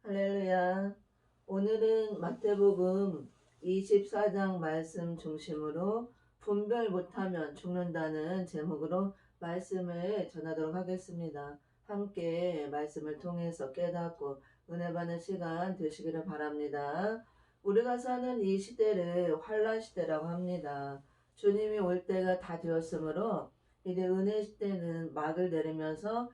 할렐루야. 오늘은 마태복음 24장 말씀 중심으로 분별 못하면 죽는다는 제목으로 말씀을 전하도록 하겠습니다. 함께 말씀을 통해서 깨닫고 은혜 받는 시간 되시기를 바랍니다. 우리가 사는 이 시대를 환란 시대라고 합니다. 주님이 올 때가 다 되었으므로 이제 은혜 시대는 막을 내리면서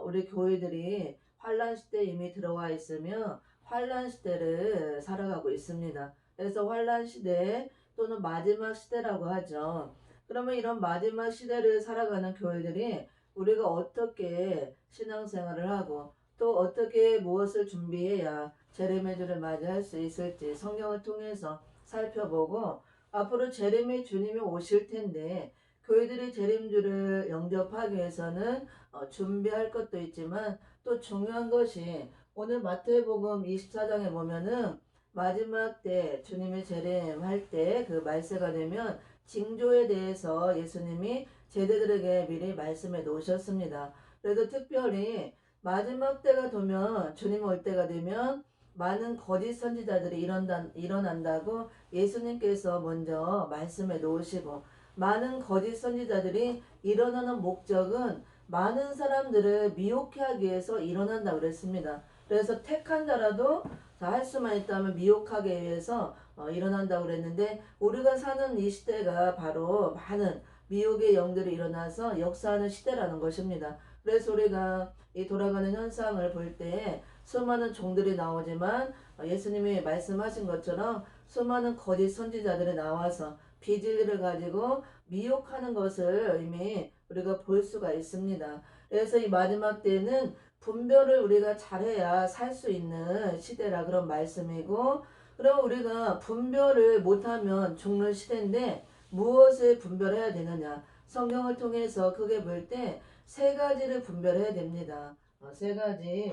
우리 교회들이 환란 시대에 이미 들어와 있으며 환란 시대를 살아가고 있습니다. 그래서 환란 시대 또는 마지막 시대라고 하죠. 그러면 이런 마지막 시대를 살아가는 교회들이 우리가 어떻게 신앙생활을 하고 또 어떻게 무엇을 준비해야 재림의주를 맞이할 수 있을지 성경을 통해서 살펴보고 앞으로 재림의 주님이 오실 텐데 교회들이 재림주를 영접하기 위해서는 준비할 것도 있지만 또 중요한 것이 오늘 마태복음 24장에 보면은 마지막 때 주님의 재림할 때 그 말세가 되면 징조에 대해서 예수님이 제자들에게 미리 말씀해 놓으셨습니다. 그래서 특별히 마지막 때가 되면 주님 올 때가 되면 많은 거짓 선지자들이 일어난다고 예수님께서 먼저 말씀해 놓으시고 많은 거짓 선지자들이 일어나는 목적은 많은 사람들을 미혹해 하기 위해서 일어난다고 그랬습니다. 그래서 택한 자라도 할 수만 있다면 미혹하기 위해서 일어난다고 그랬는데 우리가 사는 이 시대가 바로 많은 미혹의 영들이 일어나서 역사하는 시대라는 것입니다. 그래서 우리가 이 돌아가는 현상을 볼 때 수많은 종들이 나오지만 예수님이 말씀하신 것처럼 수많은 거짓 선지자들이 나와서 비진리를 가지고 미혹하는 것을 이미 우리가 볼 수가 있습니다. 그래서 이 마지막 때는 분별을 우리가 잘해야 살 수 있는 시대라 그런 말씀이고, 그럼 우리가 분별을 못하면 죽는 시대인데 무엇을 분별해야 되느냐? 성경을 통해서 크게 볼 때 세 가지를 분별해야 됩니다. 세 가지.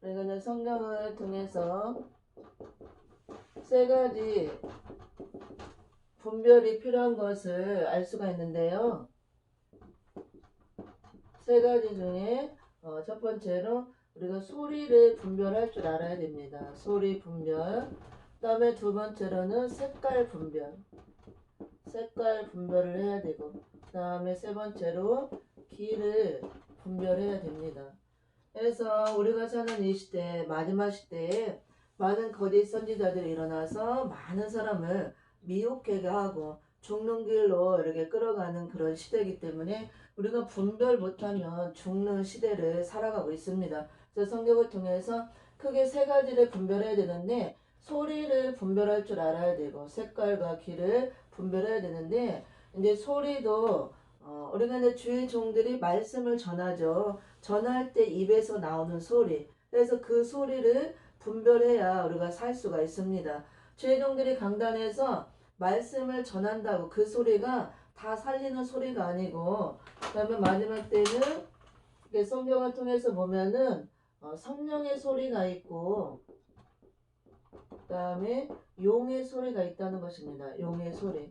우리가 성경을 통해서 세 가지 분별이 필요한 것을 알 수가 있는데요. 세 가지 중에 첫 번째로 우리가 소리를 분별할 줄 알아야 됩니다. 소리 분별. 그 다음에 두 번째로는 색깔 분별. 색깔 분별을 해야 되고, 그 다음에 세 번째로 길을 분별해야 됩니다. 그래서 우리가 사는 이 시대, 마지막 시대에 많은 거짓 선지자들이 일어나서 많은 사람을 미혹하게 하고 죽는 길로 이렇게 끌어가는 그런 시대이기 때문에 우리가 분별 못하면 죽는 시대를 살아가고 있습니다. 그래서 성경을 통해서 크게 세 가지를 분별해야 되는데 소리를 분별할 줄 알아야 되고 색깔과 길을 분별해야 되는데 이제 소리도 우리가 이제 주의 종들이 말씀을 전하죠. 전할 때 입에서 나오는 소리. 그래서 그 소리를 분별해야 우리가 살 수가 있습니다. 주의 종들이 강단에서 말씀을 전한다고 그 소리가 다 살리는 소리가 아니고, 그 다음에 마지막 때는 성경을 통해서 보면은 성령의 소리가 있고 그 다음에 용의 소리가 있다는 것입니다. 용의 소리.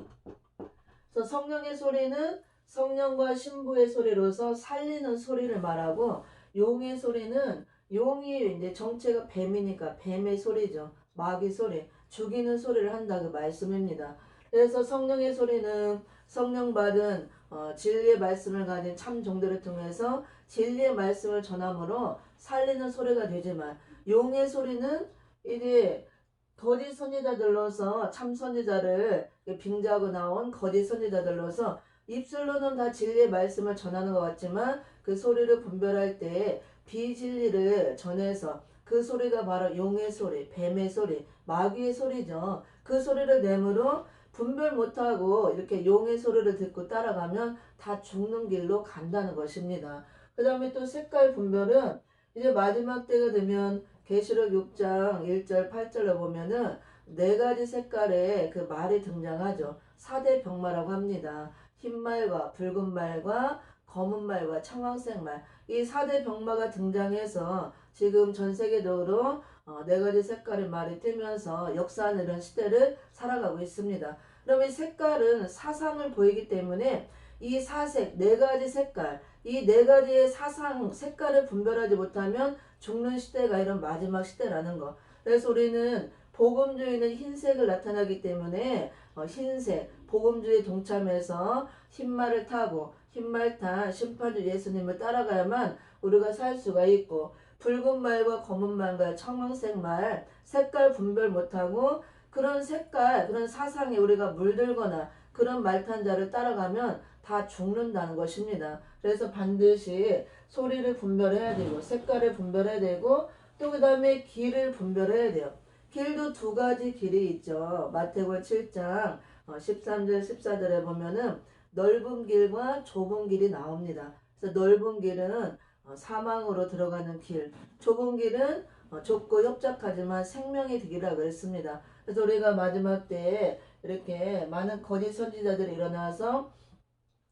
그래서 성령의 소리는 성령과 신부의 소리로서 살리는 소리를 말하고, 용의 소리는 용이 이제 정체가 뱀이니까 뱀의 소리죠. 마귀 소리, 죽이는 소리를 한다 그 말씀입니다. 그래서 성령의 소리는 성령 받은 진리의 말씀을 가진 참 종들을 통해서 진리의 말씀을 전함으로 살리는 소리가 되지만, 용의 소리는 이제 거짓 선지자들로서 참 선지자를 빙자하고 나온 거짓 선지자들로서 입술로는 다 진리의 말씀을 전하는 것 같지만 그 소리를 분별할 때 비진리를 전해서 그 소리가 바로 용의 소리, 뱀의 소리, 마귀의 소리죠. 그 소리를 내므로 분별 못하고 이렇게 용의 소리를 듣고 따라가면 다 죽는 길로 간다는 것입니다. 그 다음에 또 색깔 분별은 이제 마지막 때가 되면 계시록 6장 1절 8절에 보면은 네 가지 색깔의 그 말이 등장하죠. 4대 병마라고 합니다. 흰 말과 붉은 말과 검은 말과 청황색 말, 이 4대 병마가 등장해서 지금 전 세계적으로 네 가지 색깔의 말이 뜨면서 역사하는 이런 시대를 살아가고 있습니다. 그럼 이 색깔은 사상을 보이기 때문에 이 사색, 네 가지 색깔, 이 네 가지의 사상, 색깔을 분별하지 못하면 죽는 시대가 이런 마지막 시대라는 거. 그래서 우리는 복음주의는 흰색을 나타나기 때문에 흰색, 복음주의 동참해서 흰말을 타고 흰말 탄 심판주 예수님을 따라가야만 우리가 살 수가 있고, 붉은 말과 검은 말과 청황색 말 색깔 분별 못하고 그런 색깔, 그런 사상에 우리가 물들거나 그런 말탄자를 따라가면 다 죽는다는 것입니다. 그래서 반드시 소리를 분별해야 되고 색깔을 분별해야 되고 또 그 다음에 길을 분별해야 돼요. 길도 두 가지 길이 있죠. 마태복음 7장 13절 14절에 보면은 넓은 길과 좁은 길이 나옵니다. 그래서 넓은 길은 사망으로 들어가는 길, 좁은 길은 좁고 협착하지만 생명의 길이라 그랬습니다. 그래서 우리가 마지막 때에 이렇게 많은 거짓 선지자들이 일어나서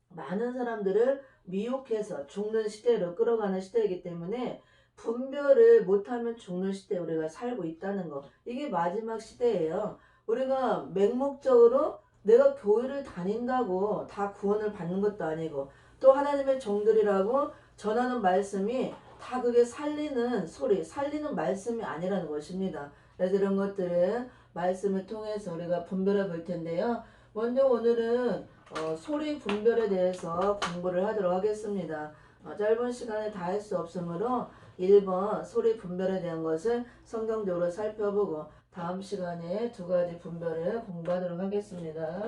많은 사람들을 미혹해서 죽는 시대로 끌어가는 시대이기 때문에 분별을 못하면 죽는 시대에 우리가 살고 있다는 거. 이게 마지막 시대예요. 우리가 맹목적으로 내가 교회를 다닌다고 다 구원을 받는 것도 아니고 또 하나님의 종들이라고 전하는 말씀이 다 그게 살리는 소리, 살리는 말씀이 아니라는 것입니다. 그래서 이런 것들은 말씀을 통해서 우리가 분별해 볼 텐데요. 먼저 오늘은 소리 분별에 대해서 공부를 하도록 하겠습니다. 짧은 시간에 다 할 수 없으므로 1번 소리 분별에 대한 것을 성경적으로 살펴보고 다음 시간에 두 가지 분별을 공부하도록 하겠습니다.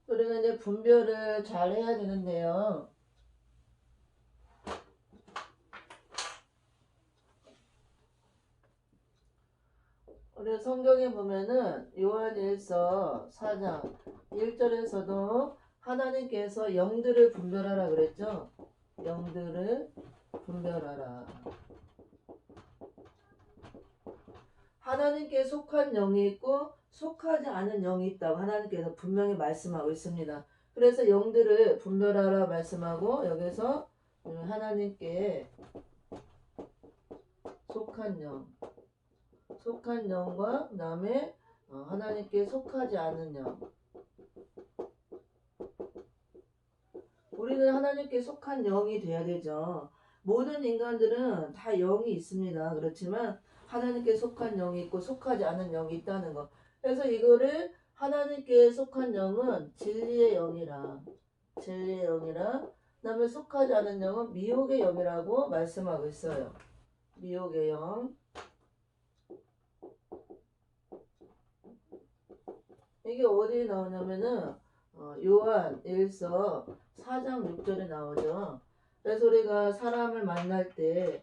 우리가 이제 분별을 잘 해야 되는데요. 우리 성경에 보면은 요한일서 4장 1절에서도 하나님께서 영들을 분별하라 그랬죠. 영들을 분별하라. 하나님께 속한 영이 있고 속하지 않은 영이 있다고 하나님께서 분명히 말씀하고 있습니다. 그래서 영들을 분별하라 말씀하고 여기서 하나님께 속한 영, 속한 영과 그 다음에 하나님께 속하지 않은 영. 우리는 하나님께 속한 영이 돼야 되죠. 모든 인간들은 다 영이 있습니다. 그렇지만 하나님께 속한 영이 있고 속하지 않은 영이 있다는 것. 그래서 이거를 하나님께 속한 영은 진리의 영이라, 진리의 영이라, 그 다음에 속하지 않은 영은 미혹의 영이라고 말씀하고 있어요. 미혹의 영. 이게 어디에 나오냐면은 요한 1서 4장 6절에 나오죠. 그래서 우리가 사람을 만날 때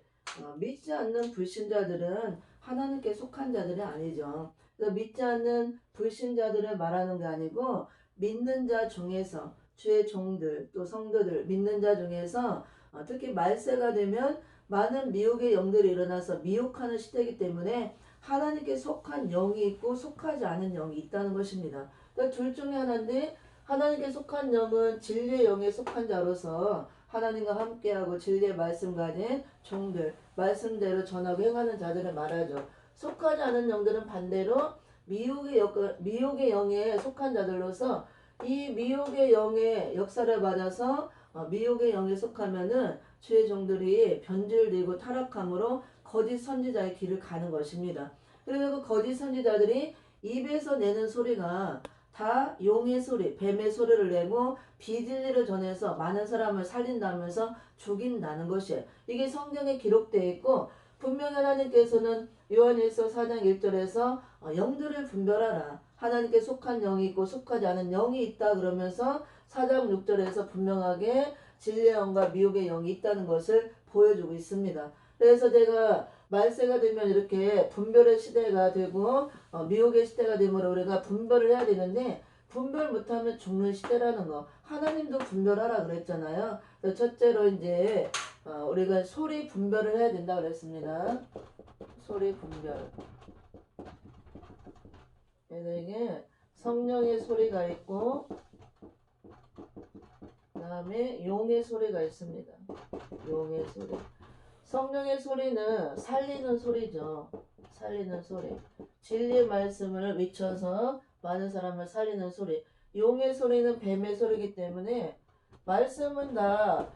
믿지 않는 불신자들은 하나님께 속한 자들이 아니죠. 그래서 믿지 않는 불신자들을 말하는 게 아니고 믿는 자 중에서 주의 종들 또 성도들 믿는 자 중에서 특히 말세가 되면 많은 미혹의 영들이 일어나서 미혹하는 시대이기 때문에 하나님께 속한 영이 있고 속하지 않은 영이 있다는 것입니다. 그러니까 둘 중에 하나인데 하나님께 속한 영은 진리의 영에 속한 자로서 하나님과 함께하고 진리의 말씀 가진 종들, 말씀대로 전하고 행하는 자들을 말하죠. 속하지 않은 영들은 반대로 미혹의 영에 속한 자들로서 이 미혹의 영의 역사를 받아서 미혹의 영에 속하면은 주의 종들이 변질되고 타락함으로 거짓 선지자의 길을 가는 것입니다. 그래서 그 거짓 선지자들이 입에서 내는 소리가 다 용의 소리, 뱀의 소리를 내고 비진리를 전해서 많은 사람을 살린다면서 죽인다는 것이에요. 이게 성경에 기록되어 있고 분명히 하나님께서는 요한일서 4장 1절에서 영들을 분별하라. 하나님께 속한 영이 있고 속하지 않은 영이 있다 그러면서 4장 6절에서 분명하게 진리의 영과 미혹의 영이 있다는 것을 보여주고 있습니다. 그래서 제가 말세가 되면 이렇게 분별의 시대가 되고 미혹의 시대가 되므로 우리가 분별을 해야 되는데 분별 못하면 죽는 시대라는 거. 하나님도 분별하라 그랬잖아요. 첫째로 이제 우리가 소리 분별을 해야 된다 그랬습니다. 소리 분별. 그래서 이게 성령의 소리가 있고 그 다음에 용의 소리가 있습니다. 용의 소리. 성령의 소리는 살리는 소리죠. 살리는 소리. 진리의 말씀을 외쳐서 많은 사람을 살리는 소리. 용의 소리는 뱀의 소리이기 때문에 말씀은 다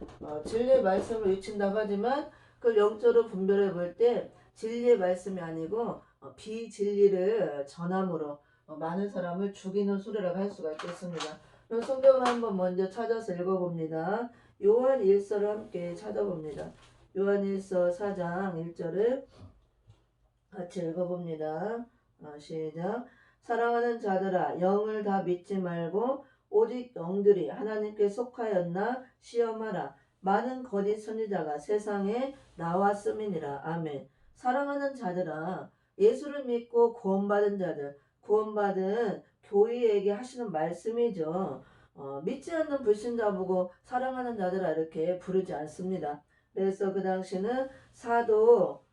진리의 말씀을 외친다고 하지만 그걸 영적으로 분별해 볼 때 진리의 말씀이 아니고 비진리를 전함으로 많은 사람을 죽이는 소리라고 할 수가 있겠습니다. 그럼 성경을 한번 먼저 찾아서 읽어봅니다. 요한 1서를 함께 찾아봅니다. 요한 1서 4장 1절을 같이 읽어봅니다. 시작. 사랑하는 자들아 영을 다 믿지 말고 오직 영들이 하나님께 속하였나 시험하라. 많은 거짓 선지자가 세상에 나왔음이니라. 아멘. 사랑하는 자들아 예수를 믿고 구원받은 자들 구원받은 교회에게 하시는 말씀이죠. 믿지 않는 불신자 보고 사랑하는 자들아 이렇게 부르지 않습니다. 그래서 그 당시는 사도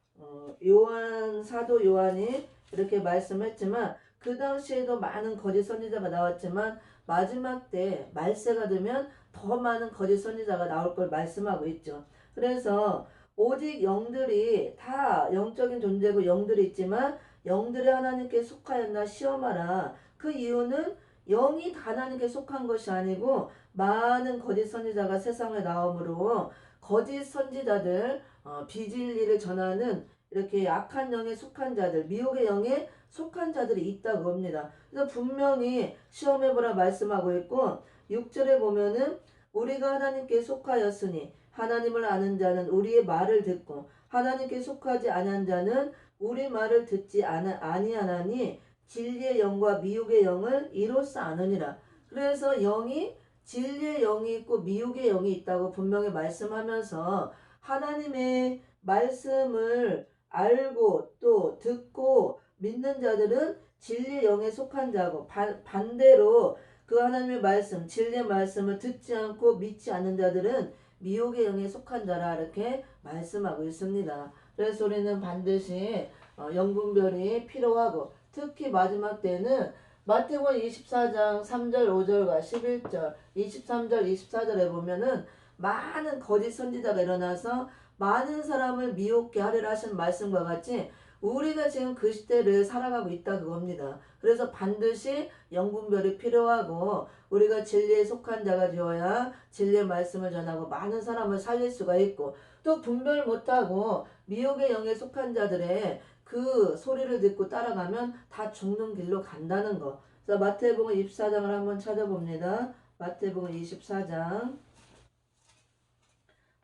요한이 이렇게 말씀했지만 그 당시에도 많은 거짓 선지자가 나왔지만 마지막 때 말세가 되면 더 많은 거짓 선지자가 나올 걸 말씀하고 있죠. 그래서 오직 영들이 다 영적인 존재고 영들이 있지만 영들이 하나님께 속하였나 시험하라. 그 이유는 영이 다 하나님께 속한 것이 아니고 많은 거짓 선지자가 세상에 나오므로 거짓 선지자들 비진리를 전하는 이렇게 악한 영에 속한 자들, 미혹의 영에 속한 자들이 있다고 합니다. 그래서 분명히 시험해보라 말씀하고 있고 6절에 보면은 우리가 하나님께 속하였으니 하나님을 아는 자는 우리의 말을 듣고 하나님께 속하지 아니한 자는 우리 말을 듣지 아니하나니 진리의 영과 미혹의 영을 이로써 아느니라. 그래서 영이 진리의 영이 있고 미혹의 영이 있다고 분명히 말씀하면서 하나님의 말씀을 알고 또 듣고 믿는 자들은 진리의 영에 속한 자고 반대로 그 하나님의 말씀 진리의 말씀을 듣지 않고 믿지 않는 자들은 미혹의 영에 속한 자라 이렇게 말씀하고 있습니다. 그래서 우리는 반드시 영분별이 필요하고 특히 마지막 때는 마태복음 24장 3절 5절과 11절 23절 24절에 보면은 많은 거짓 선지자가 일어나서 많은 사람을 미혹게 하리라 하신 말씀과 같이 우리가 지금 그 시대를 살아가고 있다 그겁니다. 그래서 반드시 영분별이 필요하고 우리가 진리에 속한 자가 되어야 진리의 말씀을 전하고 많은 사람을 살릴 수가 있고 또 분별 못하고 미혹의 영에 속한 자들의 그 소리를 듣고 따라가면 다 죽는 길로 간다는 거. 그래서 마태복음 24장을 한번 찾아봅니다. 마태복음 24장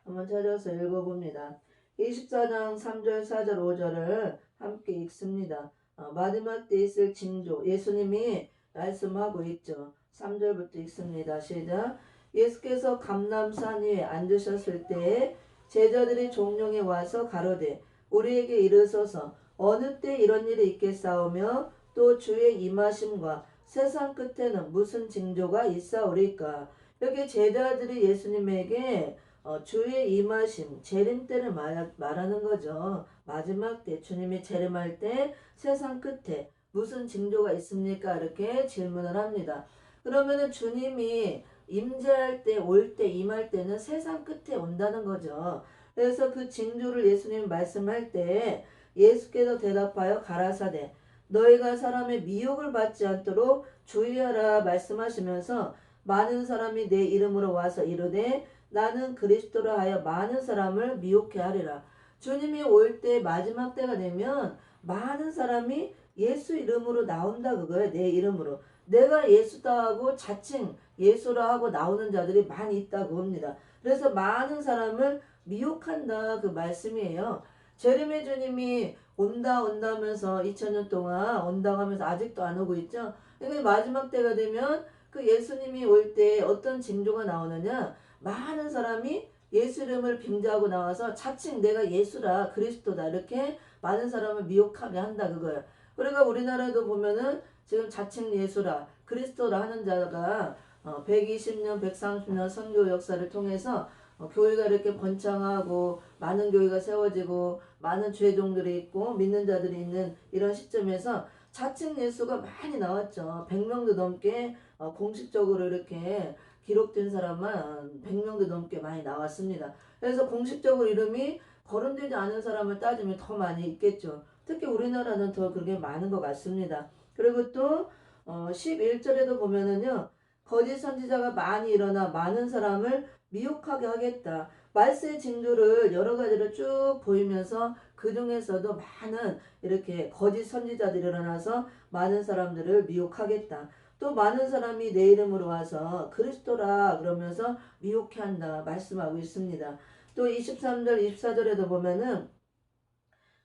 한번 찾아서 읽어봅니다. 24장 3절 4절 5절을 함께 읽습니다. 마지막 때 있을 징조 예수님이 말씀하고 있죠. 3절부터 읽습니다. 시작. 예수께서 감람산 위에 앉으셨을 때에 제자들이 종용에 와서 가로되 우리에게 이르소서 어느 때 이런 일이 있겠사오며 또 주의 임하심과 세상 끝에는 무슨 징조가 있사오리까. 이렇게 제자들이 예수님에게 주의 임하심, 재림 때를 말하는 거죠. 마지막 때 주님이 재림할 때 세상 끝에 무슨 징조가 있습니까? 이렇게 질문을 합니다. 그러면은 주님이 임재할 때, 올 때, 임할 때는 세상 끝에 온다는 거죠. 그래서 그 징조를 예수님이 말씀할 때 예수께서 대답하여 가라사대 너희가 사람의 미혹을 받지 않도록 주의하라 말씀하시면서 많은 사람이 내 이름으로 와서 이르되 나는 그리스도라 하여 많은 사람을 미혹해 하리라. 주님이 올 때 마지막 때가 되면 많은 사람이 예수 이름으로 나온다 그거예요. 내 이름으로. 내가 예수다 하고 자칭 예수라 하고 나오는 자들이 많이 있다고 합니다. 그래서 많은 사람을 미혹한다 그 말씀이에요. 제림의 주님이 온다 온다면서 2000년 동안 온다고 하면서 아직도 안 오고 있죠. 그러니까 마지막 때가 되면 그 예수님이 올 때 어떤 징조가 나오느냐 많은 사람이 예수 이름을 빙자하고 나와서 자칭 내가 예수라 그리스도다 이렇게 많은 사람을 미혹하게 한다 그거예요. 그러니까 우리나라도 보면은 지금 자칭 예수라 그리스도라 하는 자가 120년 130년 선교 역사를 통해서 교회가 이렇게 번창하고 많은 교회가 세워지고 많은 죄종들이 있고 믿는 자들이 있는 이런 시점에서 자칭 예수가 많이 나왔죠. 100명도 넘게 공식적으로 이렇게 기록된 사람만 100명도 넘게 많이 나왔습니다. 그래서 공식적으로 이름이 거론되지 않은 사람을 따지면 더 많이 있겠죠. 특히 우리나라는 더 그렇게 많은 것 같습니다. 그리고 또 11절에도 보면은요. 거짓 선지자가 많이 일어나 많은 사람을 미혹하게 하겠다. 말세의 징조를 여러 가지로 쭉 보이면서 그 중에서도 많은 이렇게 거짓 선지자들이 일어나서 많은 사람들을 미혹하겠다. 또 많은 사람이 내 이름으로 와서 그리스도라 그러면서 미혹해 한다 말씀하고 있습니다. 또 23절 24절에도 보면은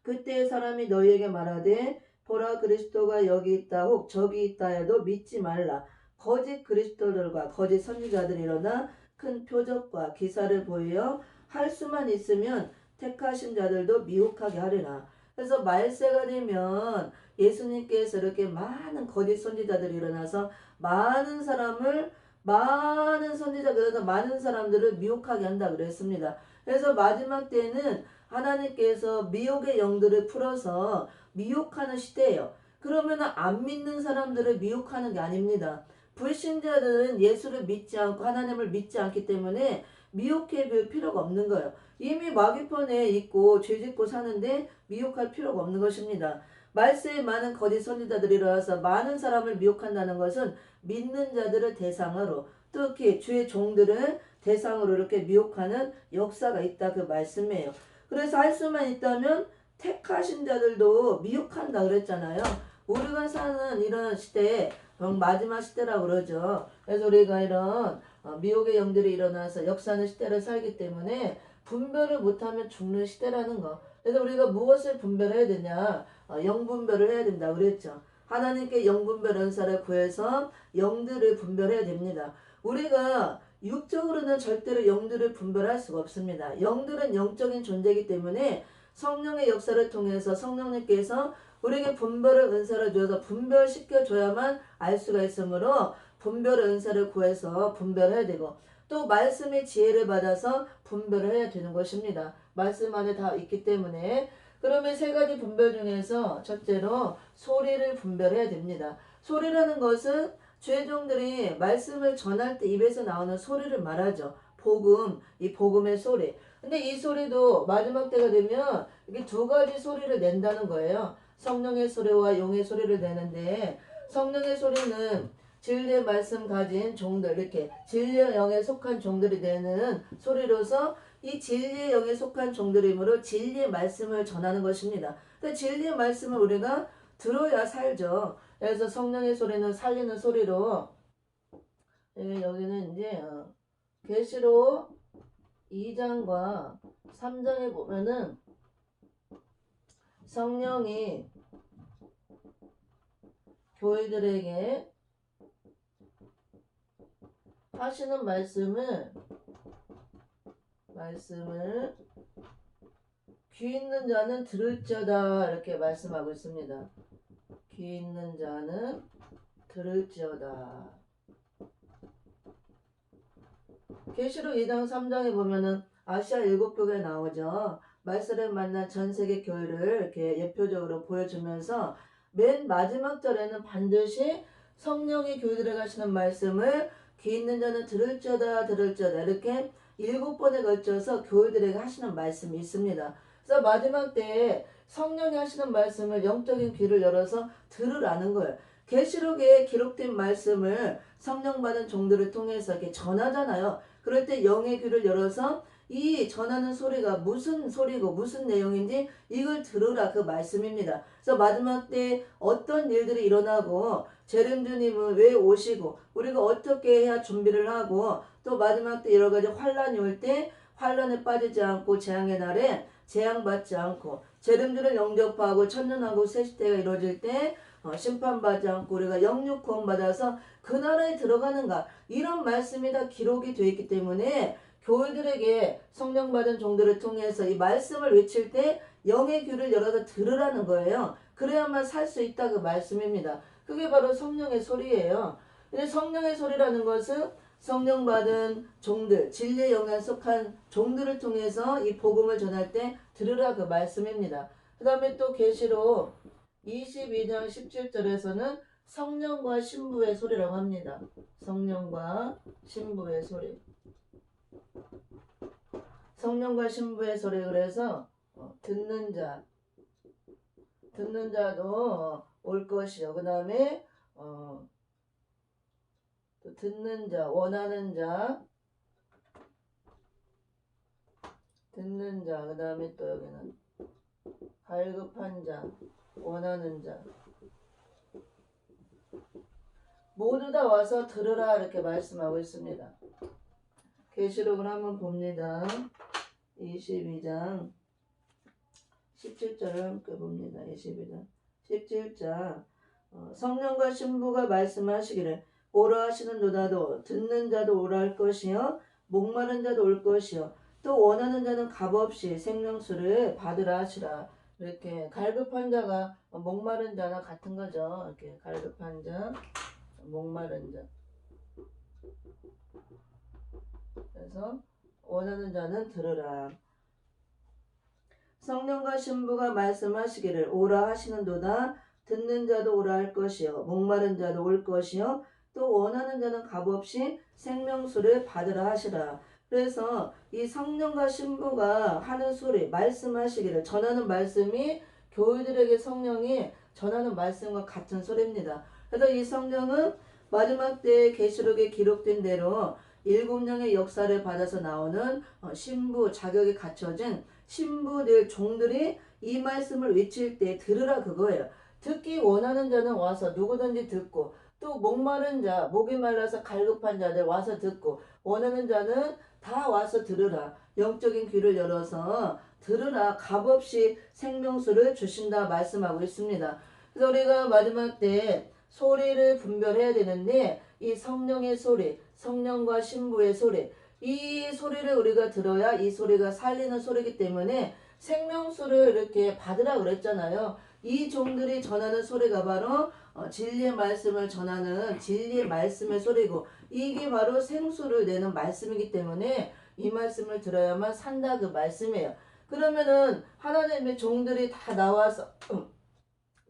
그때 사람이 너희에게 말하되 보라 그리스도가 여기 있다 혹 저기 있다 해도 믿지 말라. 거짓 그리스도들과 거짓 선지자들이 일어나 큰 표적과 기사를 보여 할 수만 있으면 택하신 자들도 미혹하게 하리라. 그래서 말세가 되면 예수님께서 이렇게 많은 거짓 선지자들이 일어나서 많은 선지자 그래서 많은 사람들을 미혹하게 한다 그랬습니다. 그래서 마지막 때는 하나님께서 미혹의 영들을 풀어서 미혹하는 시대예요. 그러면 안 믿는 사람들을 미혹하는 게 아닙니다. 불신자들은 예수를 믿지 않고 하나님을 믿지 않기 때문에 미혹해 볼 필요가 없는 거예요. 이미 마귀편에 있고 죄짓고 사는데 미혹할 필요가 없는 것입니다. 말세에 많은 거짓 선지자들이 일어나서 많은 사람을 미혹한다는 것은 믿는 자들을 대상으로 특히 주의 종들을 대상으로 이렇게 미혹하는 역사가 있다 그 말씀이에요. 그래서 할 수만 있다면 택하신 자들도 미혹한다 그랬잖아요. 우리가 사는 이런 시대에 마지막 시대라고 그러죠. 그래서 우리가 이런 미혹의 영들이 일어나서 역사하는 시대를 살기 때문에 분별을 못하면 죽는 시대라는 거. 그래서 우리가 무엇을 분별해야 되냐? 영분별을 해야 된다 그랬죠. 하나님께 영분별 은사를 구해서 영들을 분별해야 됩니다. 우리가 육적으로는 절대로 영들을 분별할 수가 없습니다. 영들은 영적인 존재이기 때문에 성령의 역사를 통해서 성령님께서 우리에게 분별의 은사를 주어서 분별시켜줘야만 알 수가 있으므로 분별의 은사를 구해서 분별해야 되고 또 말씀의 지혜를 받아서 분별을 해야 되는 것입니다. 말씀 안에 다 있기 때문에 그러면 세 가지 분별 중에서 첫째로 소리를 분별해야 됩니다. 소리라는 것은 죄종들이 말씀을 전할 때 입에서 나오는 소리를 말하죠. 복음, 이 복음의 소리. 근데 이 소리도 마지막 때가 되면 이게 두 가지 소리를 낸다는 거예요. 성령의 소리와 용의 소리를 내는데 성령의 소리는 진리의 말씀 가진 종들 이렇게 진리의 영에 속한 종들이 내는 소리로서 이 진리의 영에 속한 종들이므로 진리의 말씀을 전하는 것입니다. 근데 진리의 말씀을 우리가 들어야 살죠. 그래서 성령의 소리는 살리는 소리로 여기는 이제 계시록 2장과 3장에 보면은 성령이 교회들에게 하시는 말씀을 귀 있는 자는 들을지어다 이렇게 말씀하고 있습니다. 귀 있는 자는 들을지어다. 계시록 2장 3장에 보면은 아시아 7교회 나오죠. 말세를 만난 전 세계 교회를 이렇게 예표적으로 보여주면서 맨 마지막 절에는 반드시 성령이 교회들에 가시는 말씀을 귀 있는 자는 들을지어다 이렇게 7번에 걸쳐서 교회들에게 하시는 말씀이 있습니다. 그래서 마지막 때에 성령이 하시는 말씀을 영적인 귀를 열어서 들으라는 거예요. 계시록에 기록된 말씀을 성령 받은 종들을 통해서 이렇게 전하잖아요. 그럴 때 영의 귀를 열어서 이 전하는 소리가 무슨 소리고 무슨 내용인지 이걸 들으라 그 말씀입니다. 그래서 마지막 때 어떤 일들이 일어나고 재림주님은 왜 오시고 우리가 어떻게 해야 준비를 하고 또 마지막 때 여러 가지 환란이 올 때 환란에 빠지지 않고 재앙의 날에 재앙받지 않고 재림주를 영접하고 천년왕국 새시대가 이루어질 때 심판받지 않고 우리가 영육 구원 받아서 그 나라에 들어가는가 이런 말씀이 다 기록이 되어 있기 때문에 교회들에게 성령 받은 종들을 통해서 이 말씀을 외칠 때 영의 귀를 열어서 들으라는 거예요. 그래야만 살 수 있다 그 말씀입니다. 그게 바로 성령의 소리예요. 근데 성령의 소리라는 것은 성령 받은 종들, 진리의 영에 속한 종들을 통해서 이 복음을 전할 때 들으라 그 말씀입니다. 그 다음에 또 계시록 22장 17절에서는 성령과 신부의 소리라고 합니다. 성령과 신부의 소리. 성령과 신부의 소리 그래서 듣는 자도 올 것이요. 그 다음에 또 듣는 자, 원하는 자, 듣는 자, 그 다음에 또 여기는 갈급한 자, 원하는 자. 모두 다 와서 들으라 이렇게 말씀하고 있습니다. 계시록을 한번 봅니다. 22장 17절을 함께 봅니다. 22장 17장 성령과 신부가 말씀하시기를 오라 하시는 도다도 듣는 자도 오라 할 것이요 목마른 자도 올 것이요 또 원하는 자는 값없이 생명수를 받으라 하시라. 이렇게 갈급한 자가 목마른 자나 같은 거죠. 이렇게 갈급한 자, 목마른 자. 그래서 원하는 자는 들으라. 성령과 신부가 말씀하시기를 오라 하시는도다. 듣는 자도 오라 할 것이요 목마른 자도 올 것이요 또 원하는 자는 값없이 생명수를 받으라 하시라. 그래서 이 성령과 신부가 하는 소리, 말씀하시기를 전하는 말씀이 교회들에게 성령이 전하는 말씀과 같은 소리입니다. 그래서 이 성령은 마지막 때의 계시록에 기록된 대로 7명의 역사를 받아서 나오는 신부 자격이 갖춰진 신부들 종들이 이 말씀을 외칠 때 들으라 그거예요. 듣기 원하는 자는 와서 누구든지 듣고 또 목마른 자, 목이 말라서 갈급한 자들 와서 듣고 원하는 자는 다 와서 들으라. 영적인 귀를 열어서 들으라. 값없이 생명수를 주신다 말씀하고 있습니다. 그래서 우리가 마지막 때 소리를 분별해야 되는데 이 성령의 소리, 성령과 신부의 소리, 이 소리를 우리가 들어야 이 소리가 살리는 소리이기 때문에 생명수를 이렇게 받으라 그랬잖아요. 이 종들이 전하는 소리가 바로 진리의 말씀을 전하는 진리의 말씀의 소리고 이게 바로 생수를 내는 말씀이기 때문에 이 말씀을 들어야만 산다 그 말씀이에요. 그러면은 하나님의 종들이 다 나와서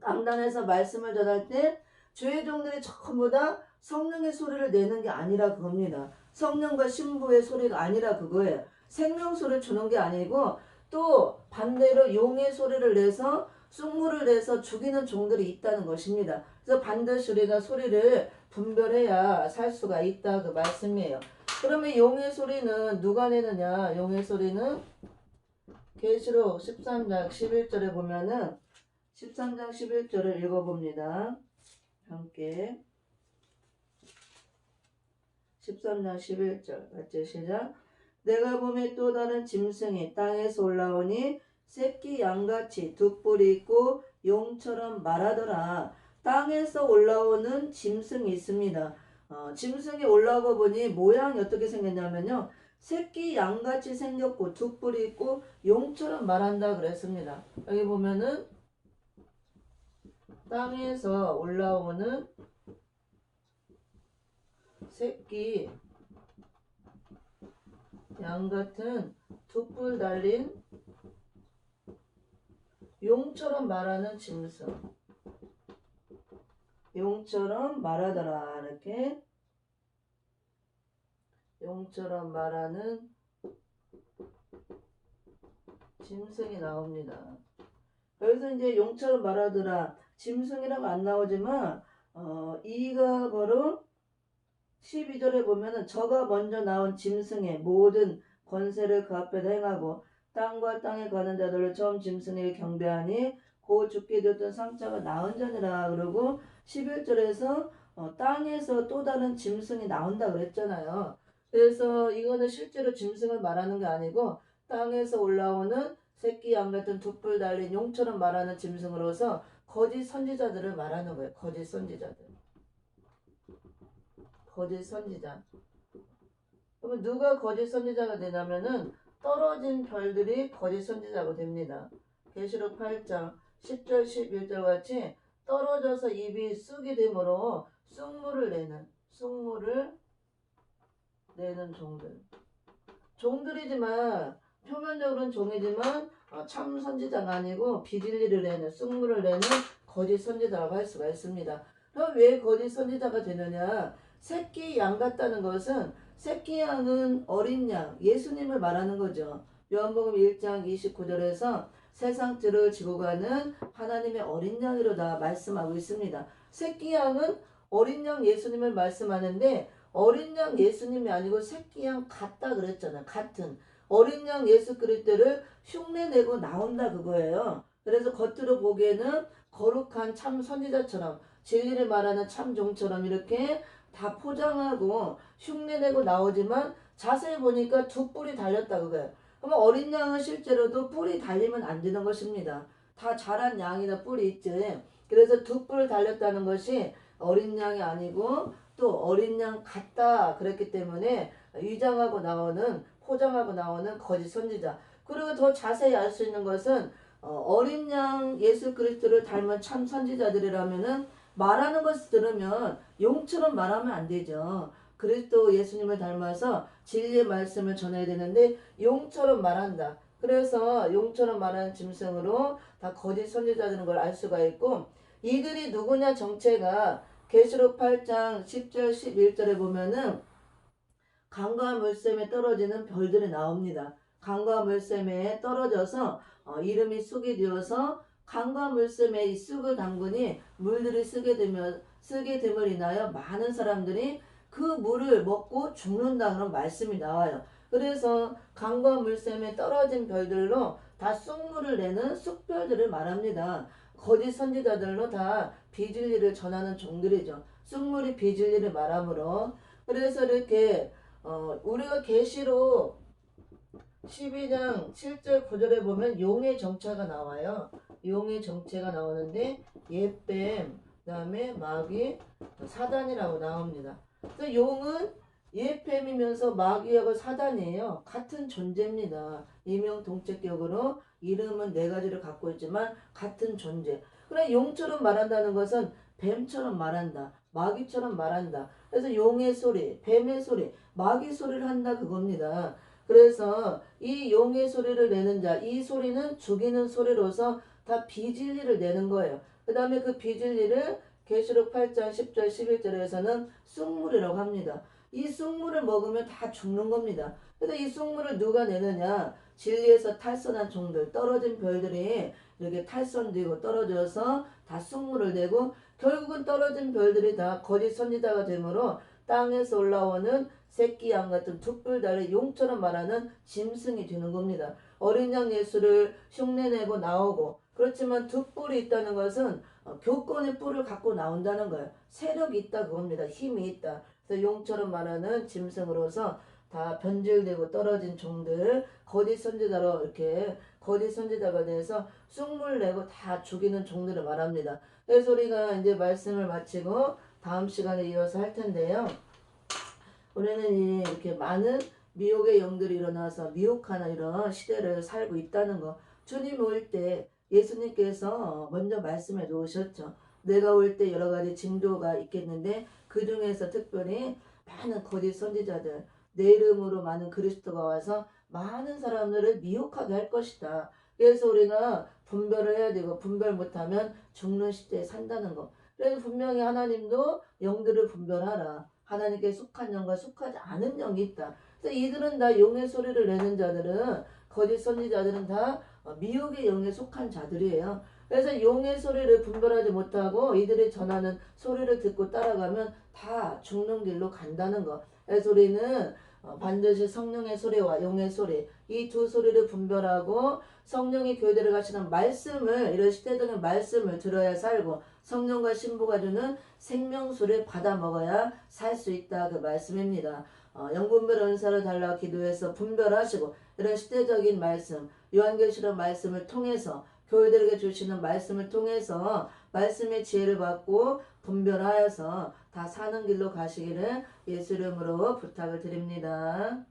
강단에서 말씀을 전할 때 주의 종들이 전부 다 성령의 소리를 내는 게 아니라 그겁니다. 성령과 신부의 소리가 아니라 그거예요. 생명소리를 주는 게 아니고 또 반대로 용의 소리를 내서 쑥물을 내서 죽이는 종들이 있다는 것입니다. 그래서 반드시 우리가 소리를 분별해야 살 수가 있다 그 말씀이에요. 그러면 용의 소리는 누가 내느냐? 용의 소리는 계시록 13장 11절에 보면은 13장 11절을 읽어봅니다. 함께 13장 11절 같이 시작. 내가 보매 또 다른 짐승이 땅에서 올라오니 새끼 양같이 두 뿔이 있고 용처럼 말하더라. 땅에서 올라오는 짐승이 있습니다. 짐승이 올라오고 보니 모양이 어떻게 생겼냐면요. 새끼 양같이 생겼고 두 뿔이 있고 용처럼 말한다 그랬습니다. 여기 보면은 땅에서 올라오는 새끼 양 같은 두 뿔 달린 용처럼 말하는 짐승. 용처럼 말하더라. 이렇게 용처럼 말하는 짐승이 나옵니다. 여기서 이제 용처럼 말하더라. 짐승이라고 안 나오지만 이가 바로 12절에 보면은 저가 먼저 나온 짐승의 모든 권세를 그 앞에다 행하고 땅과 땅에 가는 자들을 처음 짐승에게 경배하니 곧 죽게 되었던 상자가 나은 자니라. 그러고 11절에서 땅에서 또 다른 짐승이 나온다 그랬잖아요. 그래서 이거는 실제로 짐승을 말하는 게 아니고 땅에서 올라오는 새끼 양 같은 두 뿔 달린 용처럼 말하는 짐승으로서 거짓 선지자들을 말하는 거예요. 거짓 선지자들. 거짓 선지자. 그러면 누가 거짓 선지자가 되냐면은 떨어진 별들이 거짓 선지자가 됩니다. 계시록 8장 10절 11절 같이 떨어져서 입이 쑥이 되므로 쑥물을 내는 종들. 종들이지만 표면적으로는 종이지만 참 선지자가 아니고 비진리를 내는 쑥물을 내는 거짓 선지자라고 할 수가 있습니다. 그럼 왜 거짓 선지자가 되느냐? 새끼 양 같다는 것은 새끼 양은 어린 양, 예수님을 말하는 거죠. 요한복음 1장 29절에서 세상 죄를 지고 가는 하나님의 어린 양이로다 말씀하고 있습니다. 새끼 양은 어린 양 예수님을 말씀하는데 어린 양 예수님이 아니고 새끼 양 같다 그랬잖아. 같은 어린 양 예수 그리스도를 흉내내고 나온다 그거예요. 그래서 겉으로 보기에는 거룩한 참 선지자처럼 진리를 말하는 참 종처럼 이렇게 다 포장하고 흉내내고 나오지만 자세히 보니까 두 뿔이 달렸다 그거예요. 그러면 어린 양은 실제로도 뿔이 달리면 안 되는 것입니다. 다 자란 양이나 뿔이 있지. 그래서 두 뿔 달렸다는 것이 어린 양이 아니고 또 어린 양 같다 그랬기 때문에 위장하고 나오는 포장하고 나오는 거짓 선지자. 그리고 더 자세히 알 수 있는 것은 어린 양 예수 그리스도를 닮은 참 선지자들이라면은 말하는 것을 들으면 용처럼 말하면 안 되죠. 그리스도 예수님을 닮아서 진리의 말씀을 전해야 되는데 용처럼 말한다. 그래서 용처럼 말하는 짐승으로 다 거짓 선지자들인 걸 알 수가 있고 이들이 누구냐 정체가 계시록 8장 10절 11절에 보면은 강과 물샘에 떨어지는 별들이 나옵니다. 강과 물샘에 떨어져서 이름이 쑥이 되어서 강과 물샘에 이 쑥을 담그니 물들이 쓰게 됨을 인하여 많은 사람들이 그 물을 먹고 죽는다 그런 말씀이 나와요. 그래서 강과 물샘에 떨어진 별들로 다 쑥물을 내는 쑥별들을 말합니다. 거짓 선지자들로 다 비진리를 전하는 종들이죠. 쑥물이 비진리를 말하므로 그래서 이렇게 우리가 계시록 12장 7절 9절에 보면 용의 정체가 나와요. 용의 정체가 나오는데 옛뱀, 그 다음에 마귀, 사단이라고 나옵니다. 그래서 용은 옛뱀이면서 마귀하고 사단이에요. 같은 존재입니다. 이명동체격으로 이름은 네 가지를 갖고 있지만 같은 존재. 그러나 용처럼 말한다는 것은 뱀처럼 말한다. 마귀처럼 말한다. 그래서 용의 소리, 뱀의 소리, 마귀 소리를 한다 그겁니다. 그래서 이 용의 소리를 내는 자, 이 소리는 죽이는 소리로서 다 비진리를 내는 거예요. 그 다음에 그 비진리를 계시록 8장 10절 11절에서는 쑥물이라고 합니다. 이 쑥물을 먹으면 다 죽는 겁니다. 그래서 이 쑥물을 누가 내느냐? 진리에서 탈선한 종들, 떨어진 별들이 이렇게 탈선되고 떨어져서 다 쑥물을 내고 결국은 떨어진 별들이 다 거짓 선지자가 되므로 땅에서 올라오는 새끼 양 같은 두 뿔 달린 용처럼 말하는 짐승이 되는 겁니다. 어린 양 예수를 흉내내고 나오고 그렇지만 두 뿔이 있다는 것은 교권의 뿔을 갖고 나온다는 거예요. 세력이 있다 그겁니다. 힘이 있다. 그래서 용처럼 말하는 짐승으로서 다 변질되고 떨어진 종들 거짓 선지자로 이렇게 거짓 선지자가 돼서 쑥물 내고 다 죽이는 종들을 말합니다. 그래서 우리가 이제 말씀을 마치고 다음 시간에 이어서 할 텐데요. 우리는 이렇게 많은 미혹의 영들이 일어나서 미혹하는 이런 시대를 살고 있다는 거. 주님 올 때 예수님께서 먼저 말씀해 놓으셨죠. 내가 올 때 여러 가지 징조가 있겠는데 그 중에서 특별히 많은 거짓 선지자들 내 이름으로 많은 그리스도가 와서 많은 사람들을 미혹하게 할 것이다. 그래서 우리가 분별을 해야 되고 분별 못하면 죽는 시대에 산다는 거. 그래서 분명히 하나님도 영들을 분별하라. 하나님께 속한 영과 속하지 않은 영이 있다. 그래서 이들은 다 용의 소리를 내는 자들은 거짓 선지자들은 다 미혹의 영에 속한 자들이에요. 그래서 용의 소리를 분별하지 못하고 이들이 전하는 소리를 듣고 따라가면 다 죽는 길로 간다는 거. 그래서 우리는 반드시 성령의 소리와 용의 소리 이 두 소리를 분별하고 성령이 교회를 가시는 말씀을 이런 시대적인 말씀을 들어야 살고 성령과 신부가 주는 생명수를 받아 먹어야 살 수 있다 그 말씀입니다. 영분별 은사를 달라 기도해서 분별하시고 이런 시대적인 말씀 요한계시록 말씀을 통해서 교회들에게 주시는 말씀을 통해서 말씀의 지혜를 받고 분별하여서 다 사는 길로 가시기를 예수 이름으로 부탁을 드립니다.